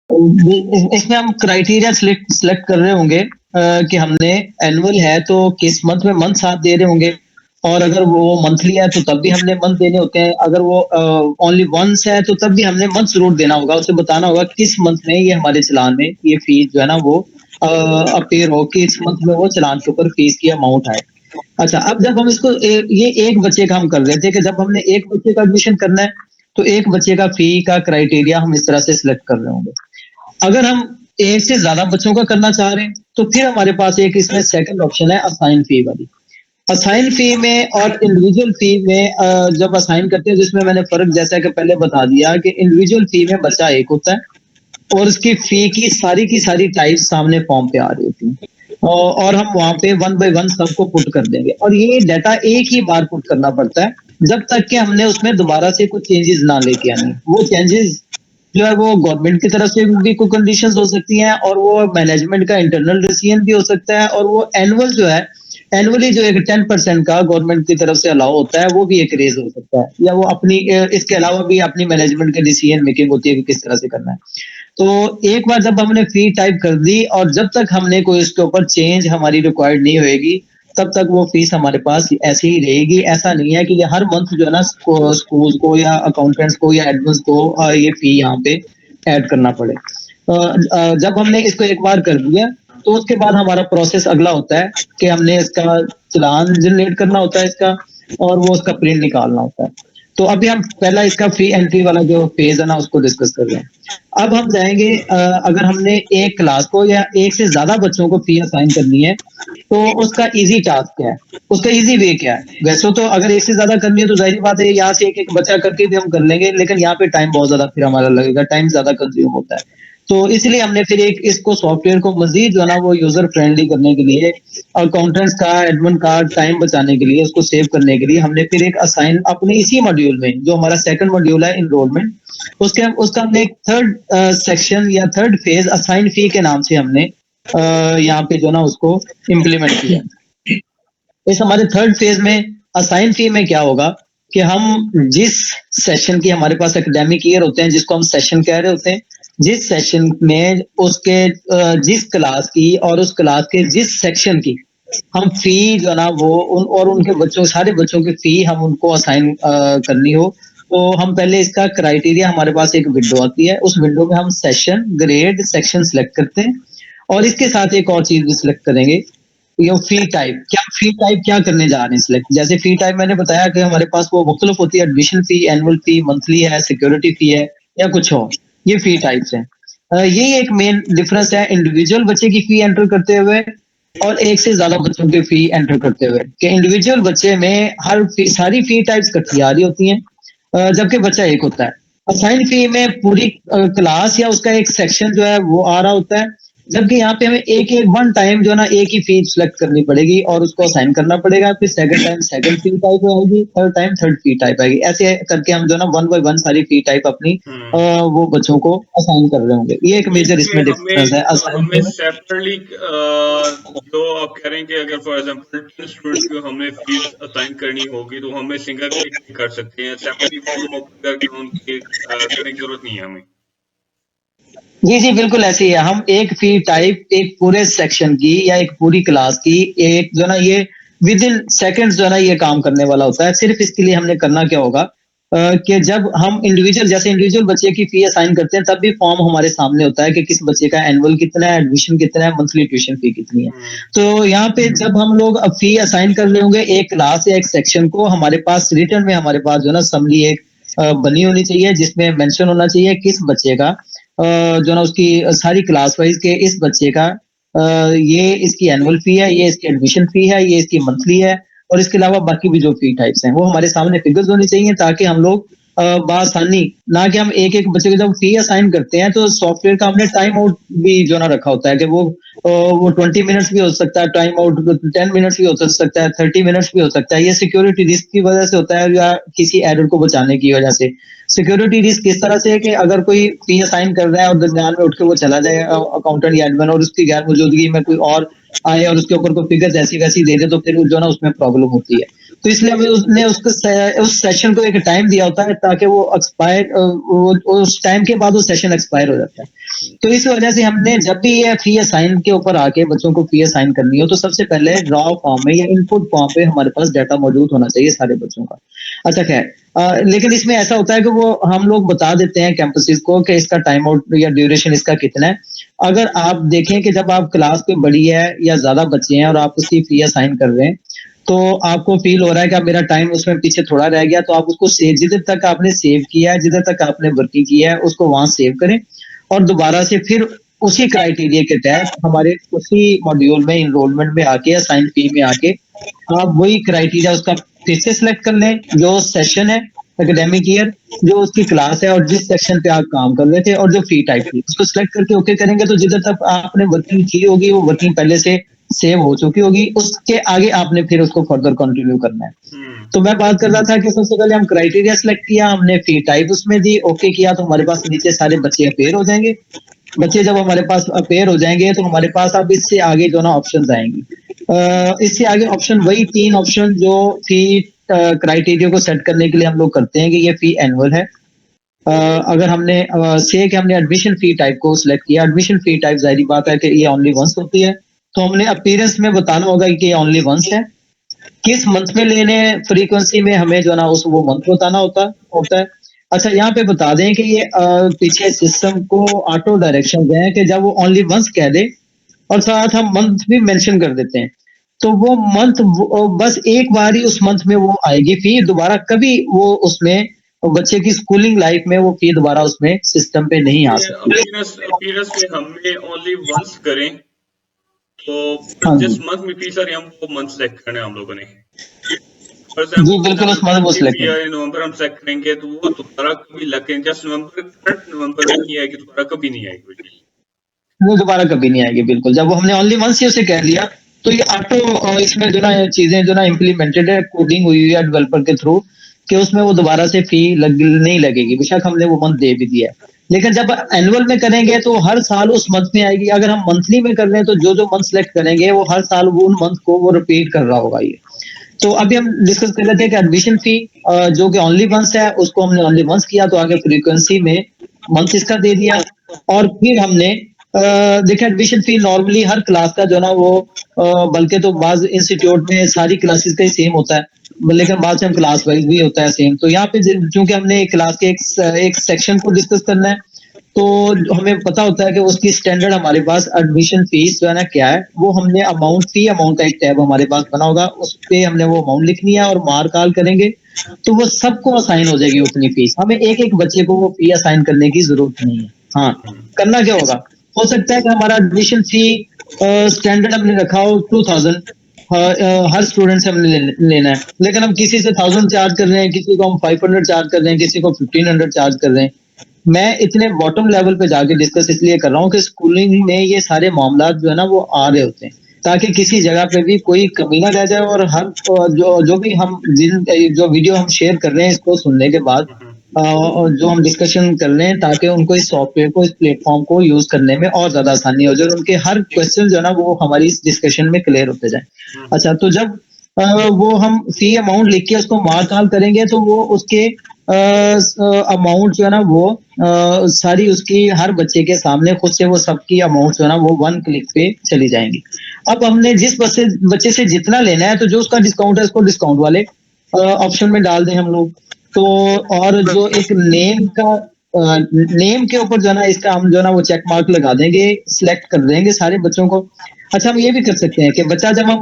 इसमें हम criteria select कर रहे होंगे कि हमने एनुअल है तो किस मंथ में मंथ साथ दे रहे होंगे, और अगर वो मंथली है तो तब भी हमने मंथ देने होते हैं, अगर वो ओनली वंस है तो तब भी हमने मंथ जरूर देना होगा, उसे बताना होगा किस मंथ में ये हमारे चलान में ये फीस जो है ना वो अपेयर हो, कि इस मंथ में वो चलान के ऊपर फीस की अमाउंट आए। अच्छा, अब जब हम इसको ये एक बच्चे का हम कर रहे थे कि जब हमने एक बच्चे का एडमिशन करना है तो एक बच्चे का फी का क्राइटेरिया हम इस तरह से सिलेक्ट कर रहे होंगे। अगर हम एक से ज्यादा बच्चों का करना चाह रहे हैं तो फिर हमारे पास एक इसमें सेकंड ऑप्शन है असाइन फी वाली। असाइन फी में और इंडिविजुअल फी में जब असाइन करते हैं जिसमें मैंने फर्क जैसा कि पहले बता दिया कि इंडिविजुअल फी में बच्चा एक होता है और उसकी फी की सारी टाइप्स सामने फॉर्म पे आ रही होती हैं, और हम वहां पे वन बाय वन सबको पुट कर देंगे, और ये डाटा एक ही बार पुट करना पड़ता है जब तक कि हमने उसमें दोबारा से कुछ चेंजेस ना लेके आने। वो चेंजेस जो है वो गवर्नमेंट की तरफ से भी कोई कंडीशंस हो सकती हैं, और वो मैनेजमेंट का इंटरनल डिसीजन भी हो सकता है, और वो एनुअल जो है एनुअली जो एक 10% का गवर्नमेंट की तरफ से अलाउ होता है वो भी एक रेज हो सकता है, या वो अपनी इसके अलावा भी अपनी मैनेजमेंट की डिसीजन मेकिंग होती है कि किस तरह से करना है। तो एक बार जब हमने फी टाइप कर दी और जब तक हमने कोई इसके ऊपर चेंज हमारी रिक्वायर्ड नहीं होएगी तब तक वो फीस हमारे पास ऐसे ही रहेगी। ऐसा नहीं है कि ये हर मंथ जो है ना स्कूल को या अकाउंटेंट्स को या एडमिन्स को ये फी यहाँ पे ऐड करना पड़े। जब हमने इसको एक बार कर दिया तो उसके बाद हमारा प्रोसेस अगला होता है कि हमने इसका चालान जनरेट करना होता है इसका, और वो उसका प्रिंट निकालना होता है। तो अभी हम पहला इसका फ्री एंट्री वाला जो फेज है ना उसको डिस्कस कर रहे हैं। अब हम जाएंगे अगर हमने एक क्लास को या एक से ज्यादा बच्चों को फी असाइन करनी है तो उसका इजी टास्क क्या है, उसका इजी वे क्या है। वैसे तो अगर एक से ज्यादा करनी है तो जाहिर बात है यहाँ से एक एक बच्चा करके भी हम कर लेंगे, लेकिन यहाँ पे टाइम बहुत ज्यादा फिर हमारा लगेगा, टाइम ज्यादा कंज्यूम होता है। तो इसलिए हमने फिर एक इसको सॉफ्टवेयर को मजीद जो है ना वो यूजर फ्रेंडली करने के लिए, अकाउंटेंट्स का एडमिन का टाइम बचाने के लिए, उसको सेव करने के लिए हमने फिर एक असाइन अपने इसी मॉड्यूल में जो हमारा सेकंड मॉड्यूल है इनरोलमेंट, उसका हमने एक थर्ड सेक्शन या थर्ड फेज असाइन फी के नाम से हमने यहाँ पे जो ना उसको इम्प्लीमेंट किया। इस हमारे थर्ड फेज में असाइन फी में क्या होगा कि हम जिस सेशन की हमारे पास एकेडमिक ईयर होते हैं जिसको हम सेशन कह रहे होते हैं, जिस सेशन में उसके जिस क्लास की और उस क्लास के जिस सेक्शन की हम फी जो ना वो और उनके बच्चों सारे बच्चों की फी हम उनको असाइन करनी हो, तो हम पहले इसका क्राइटेरिया हमारे पास एक विंडो आती है, उस विंडो में हम सेशन ग्रेड सेक्शन सिलेक्ट करते हैं, और इसके साथ एक और चीज भी सिलेक्ट करेंगे, ये फी टाइप क्या करने जा रहे हैं सिलेक्ट। जैसे फी टाइप मैंने बताया कि हमारे पास वो मुख्तलिफ होती है, एडमिशन फी, एनुअल फी, मंथली है, सिक्योरिटी फी है या कुछ और, ये फी टाइप्स हैं। यही एक मेन डिफरेंस है इंडिविजुअल बच्चे की फी एंटर करते हुए और एक से ज्यादा बच्चों की फी एंटर करते हुए, कि इंडिविजुअल बच्चे में सारी फी टाइप्स इकट्ठी आ रही होती हैं, जबकि बच्चा एक होता है। असाइन फी में पूरी क्लास या उसका एक सेक्शन जो है वो आ रहा होता है, जबकि यहाँ पे हमें एक एक वन टाइम जो ना एक ही फी सिलेक्ट करनी पड़ेगी और उसको असाइन करना पड़ेगा, फिर सेकंड टाइम सेकंड फी टाइप आएगी, थर्ड टाइम थर्ड फी टाइप आएगी, ऐसे करके हम जो ना वन बाय वन सारी फी टाइप अपनी वो बच्चों को असाइन कर रहे होंगे। ये एक मेजर इसमें डिफरेंस है असाइन हमें सेपरेटली जो आप कह रहे हैं कि अगर फॉर एग्जांपल 10 स्टूडेंट्स को हमें फीस असाइन करनी होगी तो हमें सिंगल क्लिक पे कर सकते हैं, सेपरेटली फॉर्म ओपन करके उनकी करने की जरूरत नहीं है हमें। जी जी बिल्कुल ऐसे ही है। हम एक फी टाइप एक पूरे सेक्शन की या एक पूरी क्लास की एक जो ना ये विद इन सेकेंड्स जो है ना ये काम करने वाला होता है। सिर्फ इसके लिए हमने करना क्या होगा कि जब हम इंडिविजुअल बच्चे की फी असाइन करते हैं तब भी फॉर्म हमारे सामने होता है कि किस बच्चे का एनुअल कितना है, एडमिशन कितना है, मंथली ट्यूशन फी कितनी है। तो यहाँ पे जब हम लोग अब फी असाइन कर रहे होंगे एक क्लास या एक सेक्शन को, हमारे पास रिटर्न में हमारे पास जो ना समरी एक बनी होनी चाहिए जिसमें मेंशन होना चाहिए किस बच्चे का जो ना उसकी सारी क्लास वाइज के इस बच्चे का ये इसकी एनुअल फी है, ये इसकी एडमिशन फी है, ये इसकी मंथली है, और इसके अलावा बाकी भी जो फी टाइप्स हैं वो हमारे सामने फिगर्स होनी चाहिए ताकि हम लोग बासानी, ना कि हम एक एक बच्चे को जब फी असाइन करते हैं तो सॉफ्टवेयर का हमने टाइम आउट भी जो ना रखा होता है कि वो 20 मिनट्स भी हो सकता है, टाइम आउट 10 मिनट्स भी हो सकता है, 30 मिनट्स भी हो सकता है। ये सिक्योरिटी रिस्क की वजह से होता है या किसी एरर को बचाने की वजह से। सिक्योरिटी रिस्क इस तरह से है कि अगर कोई फी असाइन कर रहा है और दरमियान में उठ के वो चला जाए अकाउंटेंट या एडमिन और उसकी गैर मौजूदगी में कोई और आए और उसके ऊपर कोई फिगर ऐसी वैसी दे दे तो फिर जो ना उसमें प्रॉब्लम होती है। तो इसलिए हमें उसने उसको उस सेशन को एक टाइम दिया होता है ताकि वो एक्सपायर उस टाइम के बाद वो सेशन एक्सपायर हो जाता है। तो इस वजह से हमने जब भी ये फी असाइन के ऊपर आके बच्चों को फी असाइन करनी हो तो सबसे पहले ड्रॉ फॉर्म में या इनपुट फॉर्म पे हमारे पास डाटा मौजूद होना चाहिए सारे बच्चों का। अच्छा खैर, लेकिन इसमें ऐसा होता है कि वो हम लोग बता देते हैं कैंपसेस को कि इसका टाइम आउट या ड्यूरेशन इसका कितना है। अगर आप देखें कि जब आप क्लास कोई बड़ी है या ज्यादा बच्चे हैं और आप उसकी फी असाइन कर रहे हैं तो आपको फील हो रहा है कि अब मेरा टाइम उसमें पीछे थोड़ा रह गया, तो आप उसको सेव, जिधर तक आपने सेव किया है, जिधर तक आपने वर्किंग किया है उसको वहां सेव करें और दोबारा से फिर उसी क्राइटेरिया के तहत हमारे उसी मॉड्यूल में इनरोलमेंट में आके या साइन फी में आके आप वही क्राइटेरिया उसका फिर से सिलेक्ट कर लें, जो सेशन है एकेडमिक ईयर, जो उसकी क्लास है और जिस सेक्शन पे आप काम कर रहे थे और जो फी टाइप थी उसको सिलेक्ट करके ओके करेंगे तो जिधर तक आपने वर्किंग की होगी वो वर्किंग पहले से सेव हो चुकी होगी, उसके आगे आपने फिर उसको फर्दर कंटिन्यू करना है। तो मैं बात कर रहा था कि सबसे पहले हम क्राइटेरिया सिलेक्ट किया, हमने फी टाइप उसमें दी, ओके किया तो हमारे पास नीचे सारे बच्चे अपेयर हो जाएंगे। बच्चे जब हमारे पास अपेयर हो जाएंगे तो हमारे पास अब इससे आगे जो ना ऑप्शन आएंगी। इससे आगे ऑप्शन वही 3 ऑप्शन जो फी क्राइटेरिया को सेट करने के लिए हम लोग करते हैं कि ये फी एनुअल है। अगर हमने से कि हमने एडमिशन फी टाइप को सिलेक्ट किया, एडमिशन फी टाइप जाहिर बात है कि ये ओनली वंस होती है, तो हमने अपीयरेंस में बताना होगा कि ये ओनली वंस है। किस मंथ में लेने फ्रीक्वेंसी में हमें जो ना उस वो मंथ बताना होता है। अच्छा, यहाँ पे बता दें कि ये पीछे सिस्टम को ऑटो डायरेक्शन है कि जब वो ओनली वंस कह दे और साथ हम मंथ भी मेंशन कर देते हैं तो वो मंथ बस एक बार ही उस मंथ में वो आएगी फी, दोबारा कभी वो उसमें बच्चे की स्कूलिंग लाइफ में वो फी दोबारा उसमें सिस्टम पे नहीं आ सकती। अपीयरेंस में हमने ओनली वंस करें तो हाँ जिस जी मंथ में फी सर हम वो मंथ सेलेक्ट करना है हम लोगों ने। फॉर जी, एग्जांपल बिल्कुल उस मंथ वो सिलेक्ट करें। नवंबर हम सेलेक्ट करेंगे तो वो दोबारा कभी लगेंगे, जस्ट नवंबर करंट नवंबर में नहीं आएगी, दोबारा कभी नहीं आएगी। वो दोबारा कभी नहीं आएगी, बिल्कुल। जब हमने ओनली वंस ही उसे कह दिया तो ये ऑटो इसमें जो ना चीजें जो ना इम्प्लीमेंटेड है, कोडिंग हुई है डेवलपर के थ्रू कि उसमें वो दोबारा से फी नहीं लगेगी, बेशक हमने वो मंथ दे भी दिया है। लेकिन जब एनुअल में करेंगे तो हर साल उस मंथ में आएगी। अगर हम मंथली में कर रहे हैं तो जो जो मंथ सेलेक्ट करेंगे वो हर साल वो उन मंथ को वो रिपीट कर रहा होगा ये। तो अभी हम डिस्कस कर रहे थे कि एडमिशन फी जो कि ओनली वंस है उसको हमने ओनली वंस किया तो आगे फ्रीक्वेंसी में मंथ इसका दे दिया और फिर हमने देखिए एडमिशन फी नॉर्मली हर क्लास का जो ना वो बल्कि तो बाज इंस्टीट्यूट में सारी क्लासेस का ही सेम होता है, लेकिन बाद से हम क्लास वाइज भी होता है सेम। तो यहाँ पे चूंकि हमने क्लास के एक सेक्शन को डिस्कस करना है तो हमें पता होता है कि उसकी स्टैंडर्ड हमारे पास एडमिशन फीस जो है ना क्या है, वो हमने अमाउंट का एक टैब हमारे पास बना होगा, उस पे हमने वो अमाउंट लिखनी है और मार काल करेंगे तो वो सबको असाइन हो जाएगी उतनी फीस। हमें एक एक बच्चे को वो फी असाइन करने की जरूरत नहीं है। हाँ, करना क्या होगा, हो सकता है कि हमारा एडमिशन फी स्टैंडर्ड हमने रखा हो 2000 हर स्टूडेंट से हमने लेना है, लेकिन हम किसी से 1000 चार्ज कर रहे हैं, किसी को हम 500 चार्ज कर रहे हैं, किसी को 1500 चार्ज कर रहे हैं। मैं इतने बॉटम लेवल पे जाके डिस्कस इसलिए कर रहा हूँ कि स्कूलिंग में ये सारे मामला जो है ना वो आ रहे होते हैं ताकि किसी जगह पे भी कोई कमी ना रह जाए और हर जो भी हम जो वीडियो हम शेयर कर रहे हैं इसको सुनने के बाद जो हम डिस्कशन कर रहे हैं ताकि उनको इस सॉफ्टवेयर को, इस प्लेटफॉर्म को यूज करने में और ज्यादा आसानी हो जाए और उनके हर क्वेश्चन जो है ना वो हमारी इस डिस्कशन में क्लियर होते जाए। अच्छा, तो जब वो हम फी अमाउंट लिख के उसको मार्क आउट करेंगे तो वो उसके अमाउंट जो है ना वो सारी उसकी हर बच्चे के सामने खुद से वो सबकी अमाउंट जो है ना वो 1 क्लिक पे चली जाएंगी। अब हमने जिस बच्चे से जितना लेना है तो जो उसका डिस्काउंट है उसको डिस्काउंट वाले ऑप्शन में डाल दें हम लोग। तो और जो एक नेम के ऊपर जो है ना इसका हम जो है ना वो चेक मार्क लगा देंगे, सिलेक्ट कर देंगे सारे बच्चों को। अच्छा, हम ये भी कर सकते हैं कि बच्चा जब हम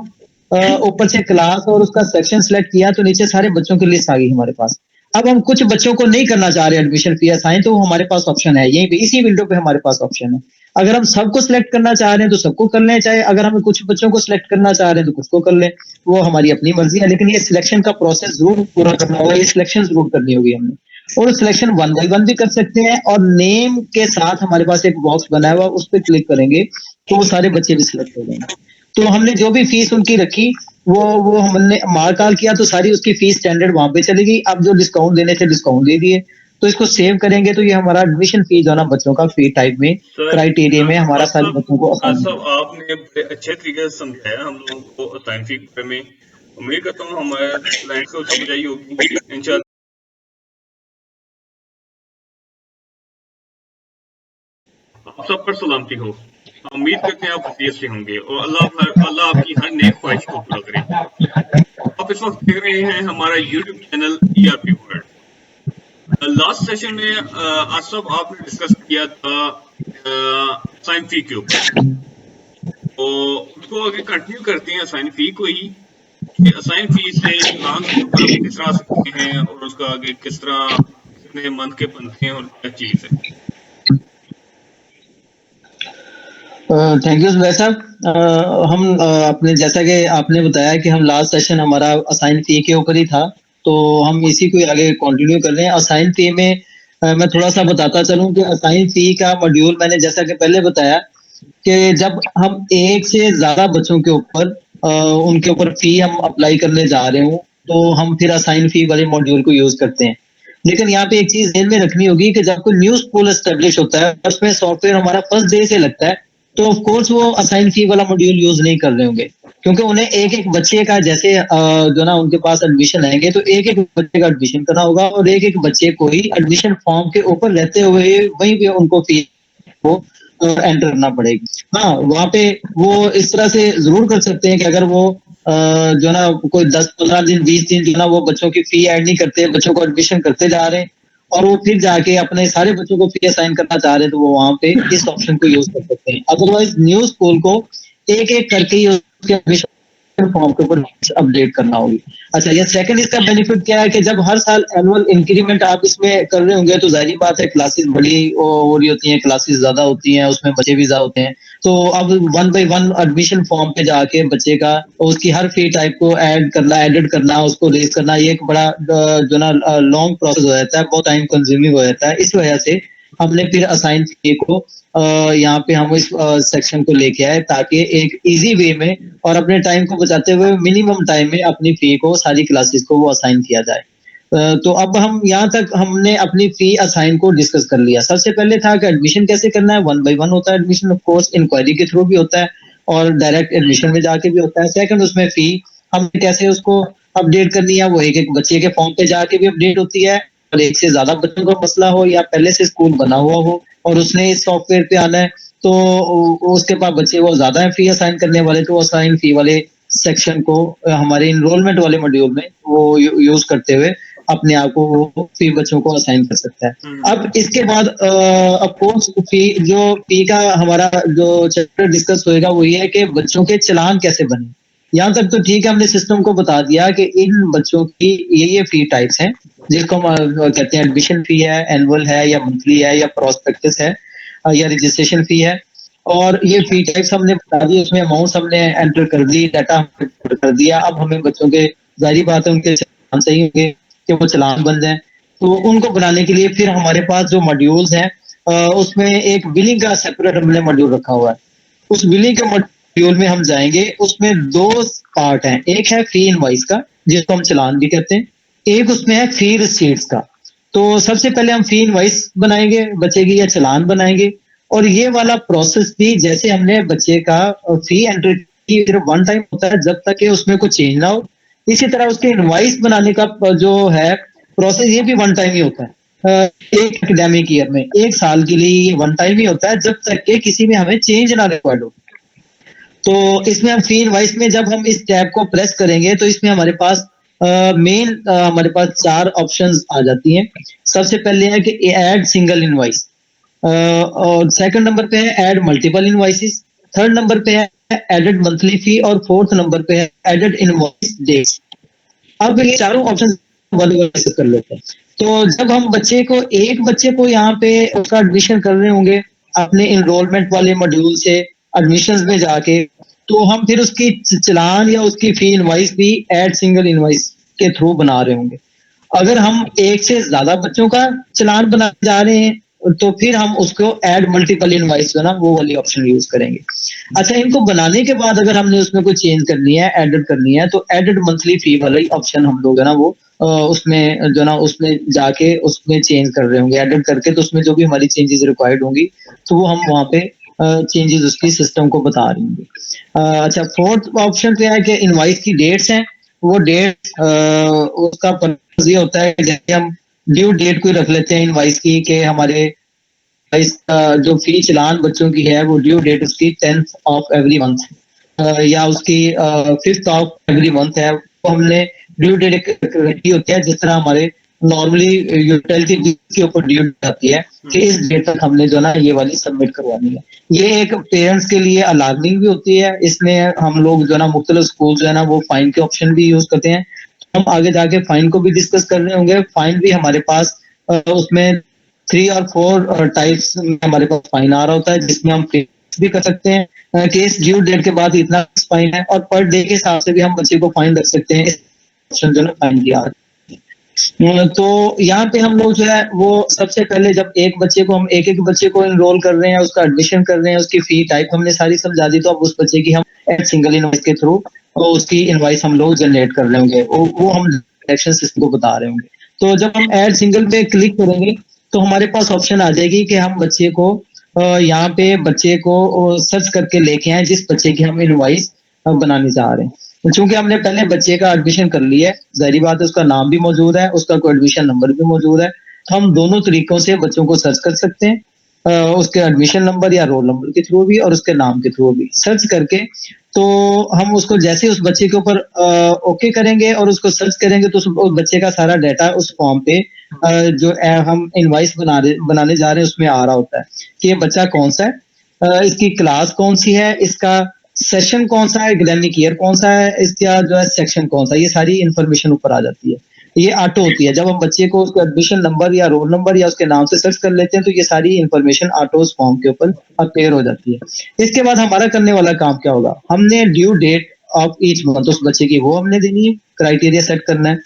ऊपर से क्लास और उसका सेक्शन सिलेक्ट किया तो नीचे सारे बच्चों की लिस्ट आ गई हमारे पास। अब हम कुछ बच्चों को नहीं करना चाह रहे एडमिशन फी असाइन तो हमारे पास ऑप्शन है, यहीं पे इसी विंडो पे हमारे पास ऑप्शन है। अगर हम सबको सिलेक्ट करना चाह रहे हैं तो सबको कर लें, चाहे अगर हम कुछ बच्चों को सिलेक्ट करना चाह रहे हैं तो कुछ को कर लें, वो हमारी अपनी मर्जी है। लेकिन ये सिलेक्शन का प्रोसेस जरूर पूरा करना होगा, ये सिलेक्शन जरूर करनी होगी हमने। और सिलेक्शन 1 बाय 1 भी कर सकते हैं और नेम के साथ हमारे पास एक बॉक्स बना हुआ उस पर क्लिक करेंगे तो वो सारे बच्चे भी सिलेक्ट हो जाएंगे। तो हमने जो भी फीस उनकी रखी वो हमने मार्क आउट किया तो सारी उसकी फीस स्टैंडर्ड वहां पे चली गई। अब जो डिस्काउंट देने थे डिस्काउंट दे दिए, तो इसको सेव करेंगे तो ये हमारा एडमिशन फी जो ना बच्चों का फी टाइप में क्राइटेरिया में हमारा सारे बच्चों को आसान आपने बड़े अच्छे तरीके से समझाया हम लोगों को असाइन फी में। उम्मीद करता हूँ हमारे क्लाइंट को समझ आई होगी इंशाल्लाह। आप सब पर सलामती हो। उम्मीद करते हैं आप खैरियत से होंगे और अल्लाह आपकी हर नेक ख्वाहिश को पूरा करे। आप इस वक्त देख रहे हैं हमारा YouTube channel ERP world. Last session में आसफ आपने डिस्कस किया था असाइन फी के ऊपर, तो उसको आगे कंटिन्यू करते हैं असाइन फी को ही, कि असाइन फी से चलान के ऊपर हम किस तरह आ सकते हैं और उसका आगे किस तरह कितने मंथ के बनते हैं और क्या चीज़ है। थैंक यू जुबैर साहब। हम अपने जैसा कि आपने बताया कि हम लास्ट सेशन हमारा असाइन फी के ऊपर ही था, तो हम इसी को आगे कंटिन्यू कर रहे हैं। असाइन फी में मैं थोड़ा सा बताता चलूं कि असाइन फी का मॉड्यूल मैंने जैसा कि पहले बताया कि जब हम एक से ज्यादा बच्चों के ऊपर उनके ऊपर फी हम अप्लाई करने जा रहे हो, तो हम फिर असाइन फी वाले मॉड्यूल को यूज करते हैं। लेकिन यहाँ पे एक चीज ध्यान में रखनी होगी कि जब कोई न्यू स्कूल एस्टेब्लिश होता है, उसमें सॉफ्टवेयर हमारा फर्स्ट डे से लगता है, तो ऑफ कोर्स वो असाइन फी वाला मॉड्यूल यूज नहीं कर रहे होंगे, क्योंकि उन्हें एक एक बच्चे का जैसे जो ना उनके पास एडमिशन आएंगे तो एक एक बच्चे का एडमिशन करना होगा और एक एक बच्चे को ही एडमिशन फॉर्म के ऊपर रहते हुए वहीं पे उनको फी को एंटर करना पड़ेगी। हाँ, वहाँ पे वो इस तरह से जरूर कर सकते हैं कि अगर वो जो ना कोई 10-15 दिन 20 दिन जो ना वो बच्चों की फी ऐड नहीं करते, बच्चों को एडमिशन करते जा रहे हैं और वो फिर जाके अपने सारे बच्चों को फी असाइन करना चाह रहे हैं, तो वो वहां पे इस ऑप्शन को यूज कर सकते हैं। अदरवाइज न्यू स्कूल को एक एक करके ही उसके एडमिशन फॉर्म के ऊपर अपडेट करना होगी। अच्छा, ये सेकंड इसका बेनिफिट क्या है कि जब हर साल एनुअल इंक्रीमेंट आप इसमें कर रहे होंगे तो जाहिर बात है क्लासेस बड़ी हो रही होती हैं, क्लासेस ज्यादा होती हैं, उसमें बच्चे भी ज्यादा होते हैं, तो अब 1 बाय 1 एडमिशन फॉर्म पे जाके बच्चे का उसकी हर फी टाइप को ऐड करना, एडिट करना, उसको रेज करना, ये एक बड़ा जो ना लॉन्ग प्रोसेस हो जाता है, बहुत टाइम कंज्यूमिंग हो जाता है। इस वजह से हमने फिर असाइन फी को यहाँ पे हम इस सेक्शन को लेके आए ताकि एक इजी वे में और अपने टाइम को बचाते हुए मिनिमम टाइम में अपनी फी को सारी क्लासेस को वो असाइन किया जाए। तो अब हम यहाँ तक हमने अपनी फी असाइन को डिस्कस कर लिया। सबसे पहले था कि एडमिशन कैसे करना है। 1 बाय 1 होता है एडमिशन, ऑफ कोर्स इंक्वायरी के थ्रू भी होता है और डायरेक्ट एडमिशन में जाके भी होता है। सेकंड, उसमें फी हम कैसे उसको अपडेट करनी है, वो एक एक बच्चे के फॉर्म पे जाके भी अपडेट होती है और एक से ज्यादा बच्चों का मसला हो या पहले से स्कूल बना हुआ हो और उसने इस सॉफ्टवेयर पे आना है, तो उसके पास बच्चे वो ज्यादा है फी असाइन करने वाले, तो असाइन फी वाले सेक्शन को हमारे इनरोलमेंट वाले मॉड्यूल में वो यूज करते हुए अपने आप को वो फी बच्चों को असाइन कर सकता है। अब इसके बाद अफकोर्स फी जो फी का हमारा जो चैप्टर डिस्कस होएगा वो ये है कि बच्चों के चालान कैसे बने। यहाँ तक तो ठीक है, हमने सिस्टम को बता दिया कि इन बच्चों की ये फी टाइप्स हैं, जिसको हम कहते हैं एडमिशन फी है, एनुअल है या मंथली है या प्रोस्पेक्टस है या रजिस्ट्रेशन फी है। और ये फी टाइप्स हमने बता दी, उसमें अमाउंट हमने एंटर कर दी, डाटा कर दिया। अब हमें बच्चों के जाहिर बात है उनके चालान सही होंगे कि वो चालान बन जाए, तो उनको बनाने के लिए फिर हमारे पास जो मॉड्यूल्स हैं उसमें एक बिलिंग का सेपरेट हमने मॉड्यूल रखा हुआ है। उस बिलिंग के मॉड्यूल में हम जाएंगे, उसमें 2 पार्ट हैं। एक है फी इनवॉइस का जिसको हम चालान भी कहते हैं, एक उसमें है फी रिसीट्स का। तो सबसे पहले हम फी इनवॉइस बनाएंगे बच्चे की या चालान बनाएंगे, और ये वाला प्रोसेस भी जैसे हमने बच्चे का फी एंटर की सिर्फ 1 टाइम होता है जब तक कि उसमें कुछ चेंज ना हो, इसी तरह उसके इनवॉइस बनाने का जो है प्रोसेस ये भी 1 टाइम ही होता है। एक एकेडमिक ईयर में 1 साल के लिए ये 1 टाइम ही होता है जब तक कि किसी में हमें चेंज ना रिक्वायर्ड हो। तो इसमें हम फी इनवॉइस में जब हम इस टैब को प्रेस करेंगे तो इसमें हमारे पास मेन हमारे पास 4 ऑप्शंस आ जाती हैं। सबसे पहले है कि ऐड सिंगल इनवॉइस, और सेकंड नंबर पे है add multiple invoices, third number पे है एडेड मंथली फी और फोर्थ नंबर पे है एडेड इनवॉइस डेट्स। अब ये चारों ऑप्शन वाले कर लेते हैं। तो जब हम एक बच्चे को यहाँ पे उसका एडमिशन कर रहे होंगे अपने इनरोलमेंट वाले मॉड्यूल से एडमिशंस में जाके, तो हम फिर उसकी चालान या उसकी फी इनवॉइस भी ऐड सिंगल इनवॉइस के थ्रू बना रहे होंगे। अगर हम एक से ज्यादा बच्चों का चालान बनाने जा रहे हैं तो फिर हम उसको ऐड मल्टीपल इनवॉइस जो ना वो वाली ऑप्शन यूज करेंगे। अच्छा, इनको बनाने के बाद अगर हमने उसमें कोई चेंज करनी है, एडिट करनी है, तो एडिट मंथली फी वाला ऑप्शन हम लोग है ना वो उसमें जो ना उसमें जाके उसमें चेंज कर रहे होंगे, एडिट करके, तो उसमें जो भी हमारी चेंजेस रिक्वायर्ड होंगी तो वो हम वहाँ पे चेंजेस उसकी सिस्टम को बता रही होंगे। अच्छा, फोर्थ ऑप्शन पे है कि इनवॉइस की डेट्स हैं। वो डेट उसका पर्पस ये होता है कि जैसे हम ड्यू डेट को रख लेते हैं इनवाइस की, कि हमारे इस जो फी चालान बच्चों की है वो ड्यू डेट उसकी 10th ऑफ एवरी मंथ या उसकी 5th ऑफ एवरी मंथ है, वो हमने ड्यू डेट रखी होती है। जिस तरह हमारे नॉर्मली यूटिलिटी बिल के ऊपर ड्यू डेट आती है कि इस डेट तक हमने जो ना ये वाली सबमिट करवानी है। ये एक पेरेंट्स के लिए अलार्मिंग भी होती है। इसमें हम लोग जो ना मुख्तलिफ स्कूल जो है ना वो फाइन के ऑप्शन भी यूज करते हैं। हम आगे जाके फाइन को भी डिस्कस कर रहे होंगे। फाइन भी हमारे पास उसमें 3 और 4 टाइप्स में हमारे पास फाइन आ रहा होता है, जिसमें हम भी कर सकते हैं केस ड्यू डेट के बाद इतना फाइन है, और पर डे के हिसाब से भी हम बच्चे को फाइन रख सकते हैं। ऑप्शन जो है फाइन की आ रहा है। तो यहाँ पे हम लोग जो है वो सबसे पहले जब एक बच्चे को हम एक एक बच्चे को इनरोल कर रहे हैं, उसका एडमिशन कर रहे हैं, उसकी फी टाइप हमने सारी समझा दी, तो अब उस बच्चे की हम सिंगल इनवाइस के थ्रू उसकी इनवाइस हम लोग जनरेट कर रहे होंगे, वो हम डायरेक्शन सिस्टम को बता रहे होंगे। तो जब हम ऐड सिंगल पे क्लिक करेंगे तो हमारे पास ऑप्शन आ जाएगी कि हम बच्चे को यहाँ पे बच्चे को सर्च करके लेके आए जिस बच्चे की हम इनवाइस बनाने जा रहे हैं। चूंकि हमने पहले बच्चे का एडमिशन कर लिया है, जाहिर बात है उसका नाम भी मौजूद है, उसका कोई एडमिशन नंबर भी मौजूद है, तो हम दोनों तरीकों से बच्चों को सर्च कर सकते हैं, उसके एडमिशन नंबर या रोल नंबर के थ्रू भी और उसके नाम के थ्रू भी सर्च करके। तो हम उसको जैसे उस बच्चे के ऊपर ओके करेंगे और उसको सर्च करेंगे तो उस बच्चे का सारा डाटा उस फॉर्म पे जो हम इनवाइस बनाने जा रहे हैं उसमें आ रहा होता है कि ये बच्चा कौन सा है, इसकी क्लास कौन सी है, इसका सेशन कौन सा है, एकेडमिक ईयर कौन सा है, इसका जो है सेक्शन कौन सा, ये सारी इंफॉर्मेशन ऊपर आ जाती है। ये ऑटो होती है। जब हम बच्चे को उसका एडमिशन नंबर या रोल नंबर या उसके नाम से सर्च कर लेते हैं तो ये सारी इंफॉर्मेशन ऑटो उस फॉर्म के ऊपर अपेयर हो जाती है। इसके बाद हमारा करने वाला काम क्या होगा, हमने due date of each month उस बच्चे की वो हमने देनी है, क्राइटेरिया सेट करना है,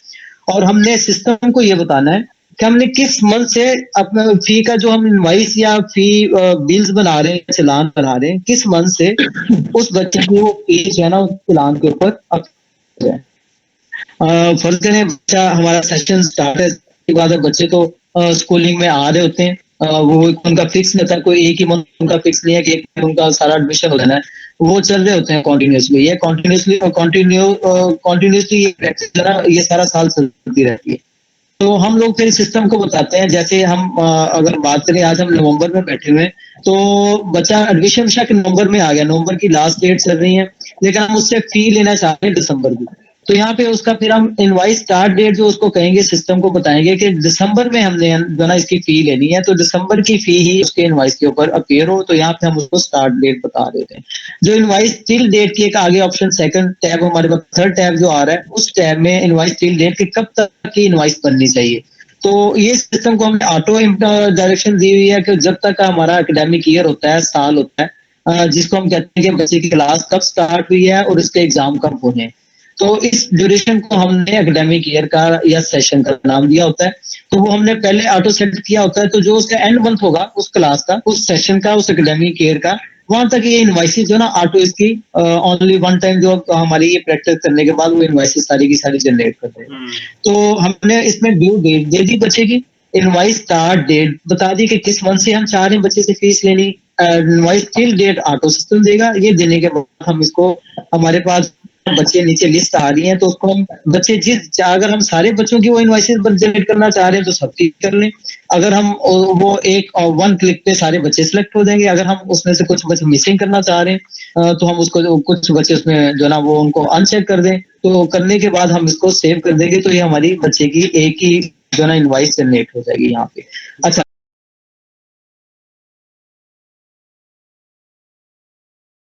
और हमने सिस्टम को ये बताना है कि हमने किस मंथ से अपना फी का जो हम इनवाइस या फी बिल्स बना रहे हैं, चालान बना रहे हैं, किस मंथ से उस बच्चे की वो फी जो है ना उस चालान के ऊपर फर्ज करें बच्चा हमारा सेशन स्टार्ट है, उसके बाद बच्चे तो स्कूलिंग में आ रहे होते हैं, वो उनका फिक्स नहीं होता, कोई एक ही मंथ उनका फिक्स नहीं है कि एक उनका सारा एडमिशन हो जाना है, वो चल रहे होते हैं कॉन्टिन्यूसली। ये कॉन्टिन्यूसली ये प्रैक्टिस जो है ये सारा साल चलती रहती है। तो हम लोग फिर सिस्टम को बताते हैं, जैसे हम अगर बात करें आज हम नवंबर में बैठे हुए हैं, तो बच्चा एडमिशन शायद नवंबर में आ गया, नवंबर की लास्ट डेट चल रही है, लेकिन हम उससे फी लेना चाहते हैं दिसंबर की। तो यहाँ पे उसका फिर हम इनवाइस स्टार्ट डेट जो उसको कहेंगे, सिस्टम को बताएंगे कि दिसंबर में हमने जो ना इसकी फी लेनी है, तो दिसंबर की फी ही उसके इनवाइस के ऊपर अपीयर हो, तो यहाँ पे हम उसको स्टार्ट डेट बता देते हैं। जो इनवाइस टिल डेट की एक आगे ऑप्शन सेकंड टैब हमारे पास, थर्ड टैब जो आ रहा है उस टैब में इनवाइस टिल डेट की कब तक की इनवाइस बननी चाहिए। तो ये सिस्टम को हमने ऑटो डायरेक्शन दी हुई है कि जब तक हमारा एकेडमिक ईयर होता है, साल होता है, जिसको हम कहते हैं कि बच्चे की क्लास कब स्टार्ट हुई है और उसके एग्जाम कब होने हैं, तो इस ड्यूरेशन को हमने एकेडमिक ईयर का या सेशन का नाम दिया होता है। तो वो हमने पहले ऑटो सेट किया होता है, तो जो उसका एंड मंथ होगा उस क्लास का, उस सेशन का, उस एकेडमिक ईयर का, वहां तक ये इनवाइसेस जो ना ऑटो इसकी ओनली वन टाइम जो हमारी ये प्रैक्टिस करने के बाद वो इनवाइसेस सारी की सारी जनरेट कर देगा। तो हमने इसमें ड्यू डेट दे दी बच्चे की, इनवाइस स्टार्ट डेट बता दी कि किस मंथ से हम चाह रहे हैं बच्चे से फीस लेनी, invoice till date auto system देगा। ये देने के बाद हम इसको, हमारे पास बच्चे नीचे लिस्ट आ रही है, तो उसको हम बच्चे अगर हम सारे बच्चों की वो इनवाइसेस जनरेट करना चाह रहे हैं तो सब ठीक कर लें। अगर हम वो एक वन क्लिक पे सारे बच्चे सिलेक्ट हो जाएंगे। अगर हम उसमें से कुछ बच्चे मिसिंग करना चाह रहे हैं तो हम उसको कुछ बच्चे उसमें जो ना वो उनको अनचेक कर दें, तो करने के बाद हम इसको सेव कर देंगे, तो ये हमारी बच्चे की एक ही जो ना इनवाइस जनरेट हो जाएगी यहाँ पे। अच्छा,